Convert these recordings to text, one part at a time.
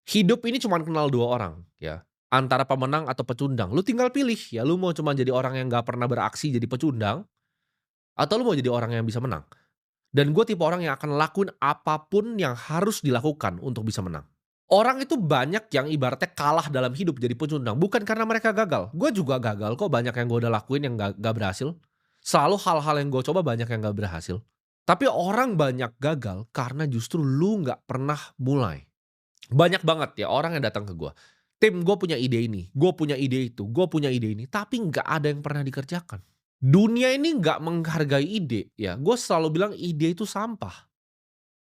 Hidup ini cuman kenal 2 orang ya, antara pemenang atau pecundang. Lu tinggal pilih ya, lu mau cuman jadi orang yang nggak pernah beraksi jadi pecundang, atau lu mau jadi orang yang bisa menang. Dan gue tipe orang yang akan lakuin apapun yang harus dilakukan untuk bisa menang. Orang itu banyak yang ibaratnya kalah dalam hidup jadi pecundang, bukan karena mereka gagal. Gue juga gagal kok, banyak yang gue udah lakuin yang nggak berhasil. Selalu hal-hal yang gue coba banyak yang nggak berhasil. Tapi orang banyak gagal karena justru lu nggak pernah mulai. Banyak banget ya orang yang datang ke gua, "Tim, gue punya ide ini, gue punya ide itu, gue punya ide ini," tapi nggak ada yang pernah dikerjakan. Dunia ini nggak menghargai ide ya, gue selalu bilang ide itu sampah.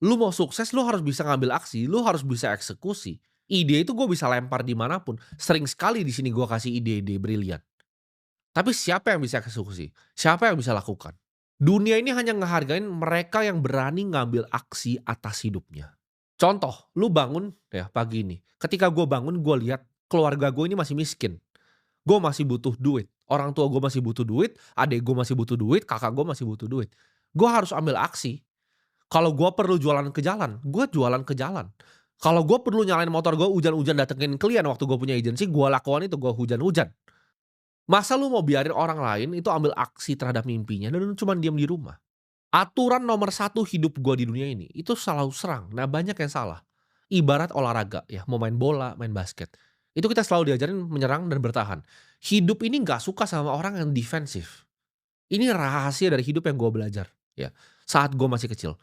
Lu mau sukses lu harus bisa ngambil aksi, lu harus bisa eksekusi. Ide itu gue bisa lempar di mana pun, sering sekali di sini gue kasih ide-ide brilian. Tapi siapa yang bisa eksekusi? Siapa yang bisa lakukan? Dunia ini hanya ngehargain mereka yang berani ngambil aksi atas hidupnya. Contoh, lu bangun ya pagi ini, ketika gue bangun gue lihat keluarga gue ini masih miskin, gue masih butuh duit, orang tua gue masih butuh duit, adik gue masih butuh duit, kakak gue masih butuh duit. Gue harus ambil aksi. Kalau gue perlu jualan ke jalan, gue jualan ke jalan. Kalau gue perlu nyalain motor gue hujan-hujan datengin klien waktu gue punya agensi, gue lakukan itu, gue hujan-hujan. Masa lu mau biarin orang lain itu ambil aksi terhadap mimpinya dan lu cuman diam di rumah? Aturan nomor satu hidup gua di dunia ini, itu selalu serang. Nah, banyak yang salah. Ibarat olahraga ya, mau main bola, main basket. Itu kita selalu diajarin menyerang dan bertahan. Hidup ini nggak suka sama orang yang defensif. Ini rahasia dari hidup yang gua belajar, ya. Saat gua masih kecil.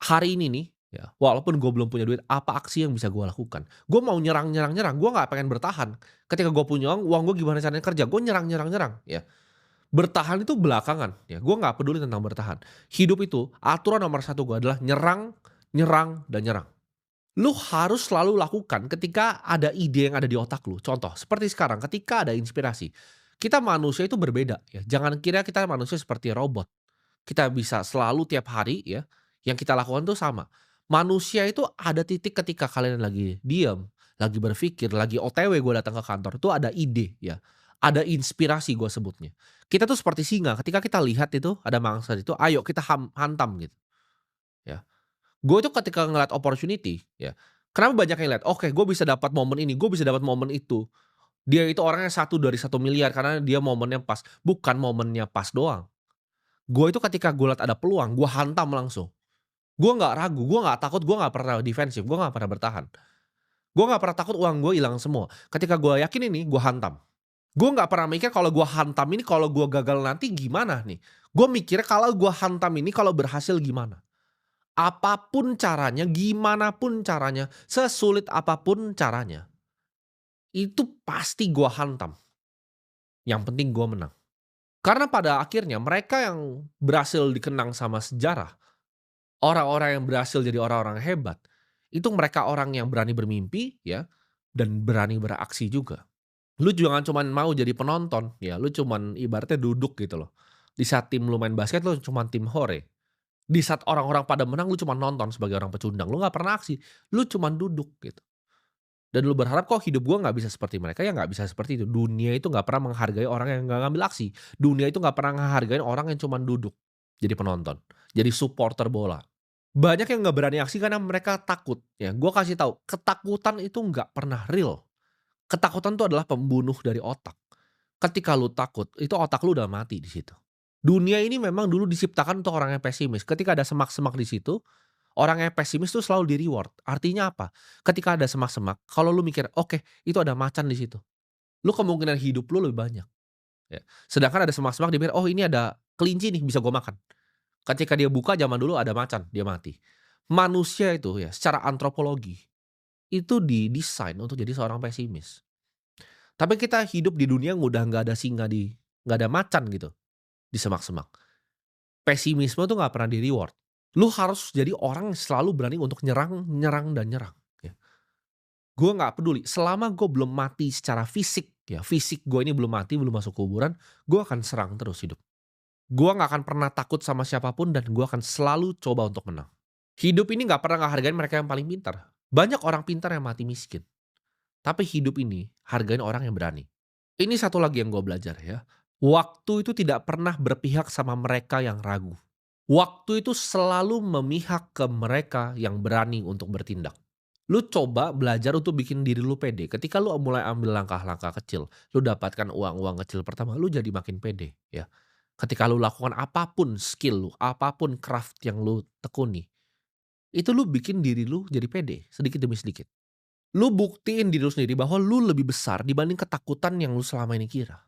Hari ini nih, ya, walaupun gue belum punya duit, apa aksi yang bisa gue lakukan? Gue mau nyerang nyerang nyerang, gue nggak pengen bertahan. Ketika gue punya uang gue gimana caranya kerja, gue nyerang nyerang nyerang, ya. Bertahan itu belakangan, ya, gue nggak peduli tentang bertahan. Hidup itu, aturan nomor satu gue adalah nyerang, nyerang, dan nyerang. Lu harus selalu lakukan ketika ada ide yang ada di otak lu. Contoh, seperti sekarang ketika ada inspirasi. Kita manusia itu berbeda, ya. Jangan kira kita manusia seperti robot. Kita bisa selalu tiap hari ya, yang kita lakukan tuh sama. Manusia itu ada titik ketika kalian lagi diem, lagi berpikir, lagi OTW gue datang ke kantor, tuh ada ide ya, ada inspirasi gue sebutnya. Kita tuh seperti singa, ketika kita lihat itu ada mangsa itu, ayo kita hantam gitu ya. Gue tuh ketika ngeliat opportunity ya, kenapa banyak yang lihat, "Oke, gue bisa dapat momen ini, gue bisa dapat momen itu." Dia itu orangnya satu dari 1 miliar karena dia momennya pas, bukan momennya pas doang. Gue itu ketika gue liat ada peluang, gue hantam langsung. Gue nggak ragu, gue nggak takut, gue nggak pernah defensif, gue nggak pernah bertahan. Gue nggak pernah takut uang gue hilang semua. Ketika gue yakin ini, gue hantam. Gue nggak pernah mikir kalau gue hantam ini, kalau gue gagal nanti gimana nih. Gue mikirnya kalau gue hantam ini, kalau berhasil gimana. Apapun caranya, gimana pun caranya, sesulit apapun caranya, itu pasti gue hantam. Yang penting gue menang. Karena pada akhirnya mereka yang berhasil dikenang sama sejarah, orang-orang yang berhasil jadi orang-orang hebat, itu mereka orang yang berani bermimpi ya, dan berani beraksi juga. Lu jangan cuman mau jadi penonton, ya lu cuman ibaratnya duduk gitu loh. Di saat tim lu main basket lu cuman tim hore. Di saat orang-orang pada menang lu cuman nonton sebagai orang pecundang, lu nggak pernah aksi, lu cuman duduk gitu. Dan lu berharap kok hidup gua nggak bisa seperti mereka, ya nggak bisa seperti itu. Dunia itu nggak pernah menghargai orang yang nggak ngambil aksi. Dunia itu nggak pernah ngehargain orang yang cuman duduk, jadi penonton, jadi supporter bola. Banyak yang nggak berani aksi karena mereka takut, ya. Gua kasih tahu, ketakutan itu nggak pernah real. Ketakutan itu adalah pembunuh dari otak. Ketika lu takut, itu otak lu udah mati di situ. Dunia ini memang dulu diciptakan untuk orang yang pesimis. Ketika ada semak-semak di situ, orang yang pesimis tuh selalu di-reward. Artinya apa? Ketika ada semak-semak, kalau lu mikir, "Oke, itu ada macan di situ." Lu kemungkinan hidup lu lebih banyak, ya. Sedangkan ada semak-semak dia mikir, "Oh, ini ada kelinci nih, bisa gua makan." Ketika dia buka zaman dulu ada macan, dia mati. Manusia itu ya secara antropologi, itu didesain untuk jadi seorang pesimis. Tapi kita hidup di dunia yang udah nggak ada singa nggak ada macan gitu, di semak-semak. Pesimisme tuh nggak pernah di-reward. Lu harus jadi orang yang selalu berani untuk nyerang, nyerang, dan nyerang, ya. Gue nggak peduli, selama gue belum mati secara fisik ya, fisik gue ini belum mati, belum masuk kuburan, gue akan serang terus hidup. Gue nggak akan pernah takut sama siapapun dan gue akan selalu coba untuk menang. Hidup ini nggak pernah ngehargain mereka yang paling pintar. Banyak orang pintar yang mati miskin. Tapi hidup ini hargain orang yang berani. Ini satu lagi yang gue belajar ya. Waktu itu tidak pernah berpihak sama mereka yang ragu. Waktu itu selalu memihak ke mereka yang berani untuk bertindak. Lu coba belajar untuk bikin diri lu pede. Ketika lu mulai ambil langkah-langkah kecil, lu dapatkan uang-uang kecil pertama, lu jadi makin pede, ya. Ketika lu lakukan apapun skill lu, apapun craft yang lu tekuni, itu lu bikin diri lu jadi pede, sedikit demi sedikit. Lu buktiin diri lu sendiri bahwa lu lebih besar dibanding ketakutan yang lu selama ini kira.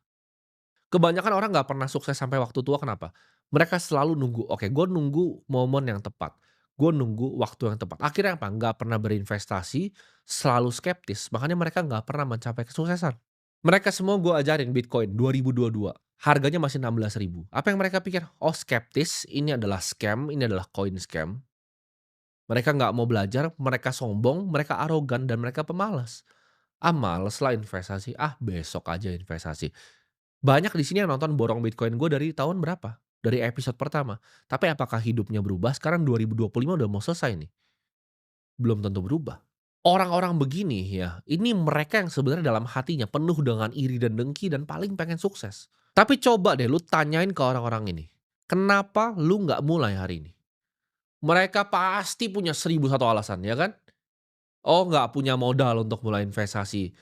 Kebanyakan orang nggak pernah sukses sampai waktu tua kenapa? Mereka selalu nunggu, "Oke, gue nunggu momen yang tepat, gue nunggu waktu yang tepat." Akhirnya apa? Nggak pernah berinvestasi, selalu skeptis, makanya mereka nggak pernah mencapai kesuksesan. Mereka semua gue ajarin Bitcoin 2022, harganya masih 16.000. Apa yang mereka pikir? Oh, skeptis, ini adalah scam, ini adalah coin scam. Mereka nggak mau belajar, mereka sombong, mereka arogan, dan mereka pemalas. "Ah, males lah investasi, ah besok aja investasi." Banyak di sini yang nonton borong Bitcoin gue dari tahun berapa? Dari episode pertama. Tapi apakah hidupnya berubah? Sekarang 2025 udah mau selesai nih. Belum tentu berubah. Orang-orang begini ya, ini mereka yang sebenarnya dalam hatinya penuh dengan iri dan dengki dan paling pengen sukses. Tapi coba deh lu tanyain ke orang-orang ini, kenapa lu nggak mulai hari ini? Mereka pasti punya 1.001 alasan, ya kan? Oh, nggak punya modal untuk mulai investasi.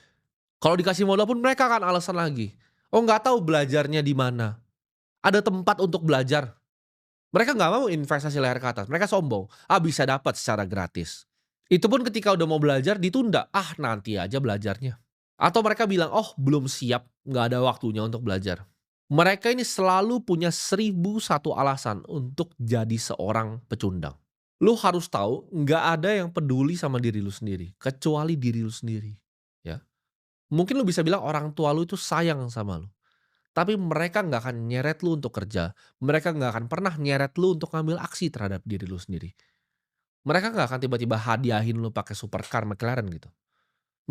Kalau dikasih modal pun mereka akan alasan lagi. Oh, nggak tahu belajarnya di mana. Ada tempat untuk belajar. Mereka nggak mau investasi leher ke atas, mereka sombong, "Ah, bisa dapat secara gratis." Itu pun ketika udah mau belajar ditunda, "Ah, nanti aja belajarnya." Atau mereka bilang, "Oh, belum siap, nggak ada waktunya untuk belajar." Mereka ini selalu punya 1.001 alasan untuk jadi seorang pecundang. Lu harus tahu, nggak ada yang peduli sama diri lu sendiri, kecuali diri lu sendiri, ya. Mungkin lu bisa bilang orang tua lu itu sayang sama lu. Tapi mereka nggak akan nyeret lu untuk kerja, mereka nggak akan pernah nyeret lu untuk ngambil aksi terhadap diri lu sendiri. Mereka nggak akan tiba-tiba hadiahin lu pakai supercar McLaren gitu.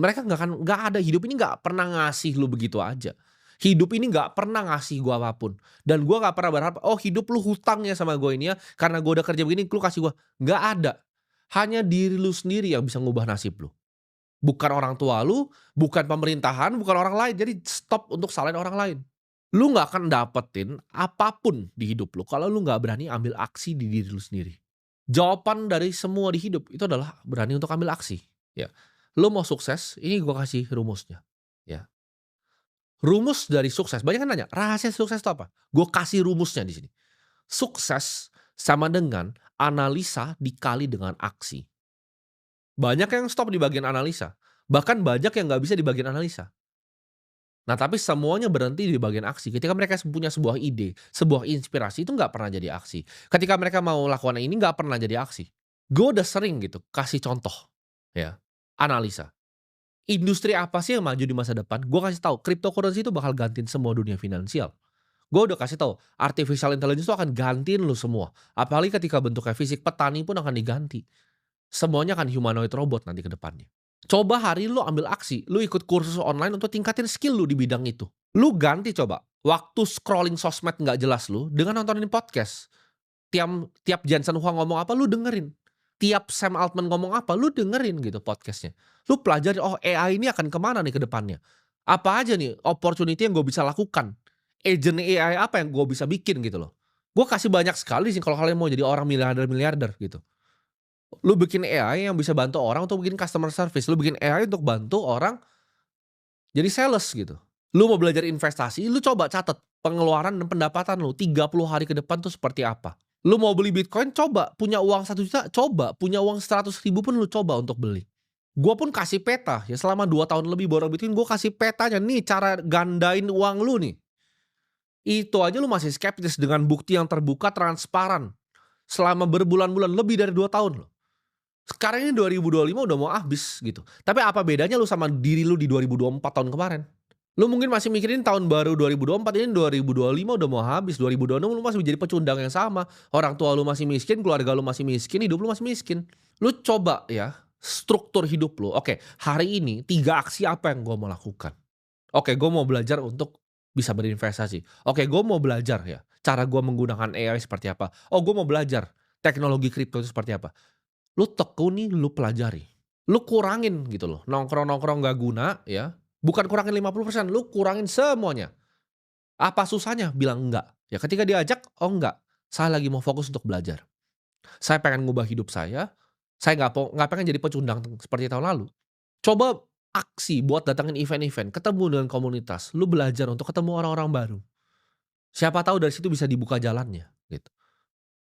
Mereka nggak ada, hidup ini nggak pernah ngasih lu begitu aja. Hidup ini nggak pernah ngasih gua apapun. Dan gua nggak pernah berharap, "Oh, hidup lu hutangnya sama gua ini ya, karena gua udah kerja begini lu kasih gua." Nggak ada. Hanya diri lu sendiri yang bisa ngubah nasib lu. Bukan orang tua lu, bukan pemerintahan, bukan orang lain. Jadi stop untuk salahin orang lain. Lu nggak akan dapetin apapun di hidup lu kalau lu nggak berani ambil aksi di diri lu sendiri. Jawaban dari semua di hidup itu adalah berani untuk ambil aksi, ya. Lu mau sukses, ini gua kasih rumusnya, ya. Rumus dari sukses, banyak yang nanya, "Rahasia sukses itu apa?" Gua kasih rumusnya di sini. Sukses sama dengan analisa dikali dengan aksi. Banyak yang stop di bagian analisa, bahkan banyak yang nggak bisa di bagian analisa. Nah, tapi semuanya berhenti di bagian aksi. Ketika mereka punya sebuah ide, sebuah inspirasi itu nggak pernah jadi aksi. Ketika mereka mau lakukan ini nggak pernah jadi aksi. Gue udah sering gitu kasih contoh, ya, analisa. Industri apa sih yang maju di masa depan? Gue kasih tahu, cryptocurrency itu bakal gantiin semua dunia finansial. Gue udah kasih tahu, artificial intelligence itu akan gantiin lu semua. Apalagi ketika bentuknya fisik, petani pun akan diganti. Semuanya akan humanoid robot nanti ke depannya. Coba hari ini lu ambil aksi, lu ikut kursus online untuk tingkatin skill lu di bidang itu. Lu ganti coba, waktu scrolling sosmed nggak jelas lu, dengan nontonin podcast. Tiap tiap Jensen Huang ngomong apa, lu dengerin. Tiap Sam Altman ngomong apa, lu dengerin gitu podcastnya. Lu pelajari, oh AI ini akan kemana nih ke depannya. Apa aja nih opportunity yang gue bisa lakukan. Agent AI apa yang gue bisa bikin gitu loh. Gue kasih banyak sekali sih kalau kalian mau jadi orang miliarder-miliarder gitu. Lu bikin AI yang bisa bantu orang untuk bikin customer service, lu bikin AI untuk bantu orang jadi sales gitu. Lu mau belajar investasi, lu coba catat pengeluaran dan pendapatan lu 30 hari ke depan tuh seperti apa. Lu mau beli Bitcoin, coba punya uang 1 juta, coba punya uang 100.000 pun lu coba untuk beli. Gua pun kasih peta ya selama 2 tahun lebih borong Bitcoin, gua kasih petanya, nih cara gandain uang lu nih. Itu aja lu masih skeptis dengan bukti yang terbuka transparan selama berbulan-bulan, lebih dari 2 tahun loh. Sekarang ini 2025 udah mau habis gitu. Tapi apa bedanya lu sama diri lu di 2024 tahun kemarin? Lu mungkin masih mikirin tahun baru 2024, ini 2025 udah mau habis, 2026 lu masih menjadi pecundang yang sama. Orang tua lu masih miskin, keluarga lu masih miskin, hidup lu masih miskin. Lu coba ya, struktur hidup lu. Oke, hari ini 3 aksi apa yang gua mau lakukan? Oke, gua mau belajar untuk bisa berinvestasi. Oke, gua mau belajar ya, cara gua menggunakan AI seperti apa. Oh, gua mau belajar teknologi kripto itu seperti apa. Lu tekuni, lu pelajari. Lu kurangin gitu loh, nongkrong-nongkrong nggak guna ya, bukan kurangin 50%, lu kurangin semuanya. Apa susahnya? Bilang enggak. Ya ketika diajak, "Oh enggak, saya lagi mau fokus untuk belajar. Saya pengen ngubah hidup saya, Saya nggak pengen jadi pecundang seperti tahun lalu. Coba aksi buat datangin event-event, ketemu dengan komunitas, lu belajar untuk ketemu orang-orang baru. Siapa tahu dari situ bisa dibuka jalannya, gitu.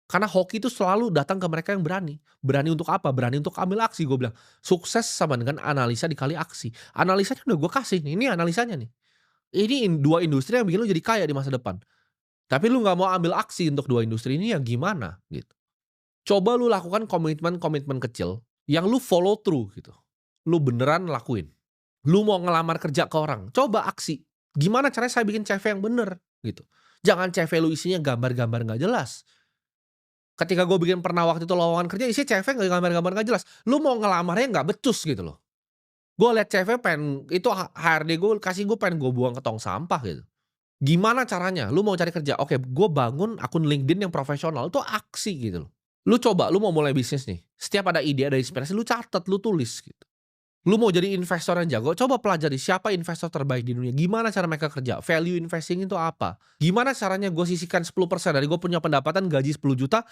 Karena hoki itu selalu datang ke mereka yang berani. Berani untuk apa? Berani untuk ambil aksi, gue bilang. Sukses sama dengan analisa dikali aksi. Analisanya udah gue kasih nih, ini analisanya nih. Ini 2 industri yang bikin lu jadi kaya di masa depan. Tapi lu nggak mau ambil aksi untuk 2 industri ini, ya gimana, gitu. Coba lu lakukan komitmen-komitmen kecil yang lu follow through gitu. Lu beneran lakuin. Lu mau ngelamar kerja ke orang, coba aksi. Gimana caranya saya bikin CV yang bener gitu. Jangan CV lu isinya gambar-gambar nggak jelas. Ketika gue bikin pernah waktu itu lowongan kerja isinya CV nggak gambar-gambar nggak jelas. Lu mau ngelamarnya nggak becus gitu loh. Gue liat CV pengen itu HRD gue pengen gue buang ke tong sampah gitu. Gimana caranya? Lu mau cari kerja, oke gue bangun akun LinkedIn yang profesional, itu aksi gitu loh. Lu coba, lu mau mulai bisnis nih, setiap ada ide, ada inspirasi, lu catat, lu tulis gitu. Lu mau jadi investor yang jago, coba pelajari siapa investor terbaik di dunia, gimana cara mereka kerja, value investing itu apa, gimana caranya gue sisihkan 10% dari gue punya pendapatan gaji 10 juta,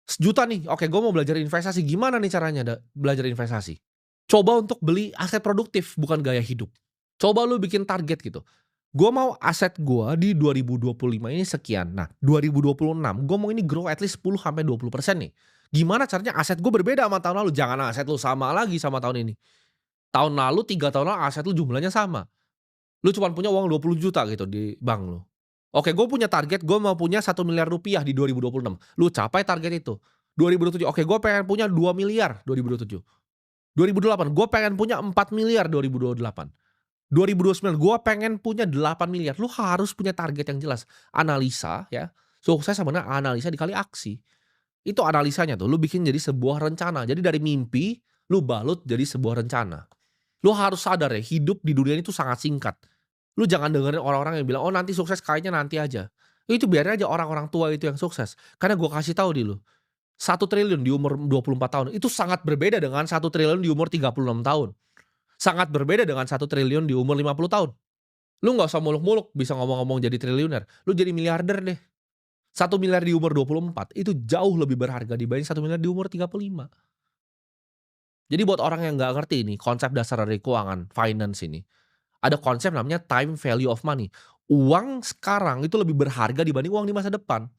sejuta nih, oke gue mau belajar investasi, gimana nih caranya belajar investasi? Coba untuk beli aset produktif, bukan gaya hidup. Coba lu bikin target gitu. Gue mau aset gue di 2025 ini sekian. Nah, 2026 gue mau ini grow at least 10-20% nih. Gimana caranya aset gue berbeda sama tahun lalu? Jangan aset lu sama lagi sama tahun ini. Tahun lalu 3 tahun lalu aset lu jumlahnya sama. Lu cuma punya uang 20 juta gitu di bank lu. Oke, gue punya target gue mau punya 1 miliar rupiah di 2026. Lu capai target itu. 2027, oke gue pengen punya 2 miliar 2027. 2028, gue pengen punya 4 miliar 2028. 2029, gue pengen punya 8 miliar. Lu harus punya target yang jelas. Analisa ya, sukses sama dengan analisa dikali aksi. Itu analisanya tuh, lu bikin jadi sebuah rencana. Jadi dari mimpi, lu balut jadi sebuah rencana. Lu harus sadar ya, hidup di dunia ini tuh sangat singkat. Lu jangan dengerin orang-orang yang bilang, "Oh nanti sukses kayaknya nanti aja." Itu biarin aja orang-orang tua itu yang sukses. Karena gue kasih tahu di lu, 1 triliun di umur 24 tahun, itu sangat berbeda dengan 1 triliun di umur 36 tahun. Sangat berbeda dengan 1 triliun di umur 50 tahun. Lu nggak usah muluk-muluk bisa ngomong-ngomong jadi triliuner, lu jadi miliarder deh. 1 miliar di umur 24 itu jauh lebih berharga dibanding 1 miliar di umur 35. Jadi buat orang yang nggak ngerti ini konsep dasar dari keuangan, finance ini, ada konsep namanya time value of money. Uang sekarang itu lebih berharga dibanding uang di masa depan.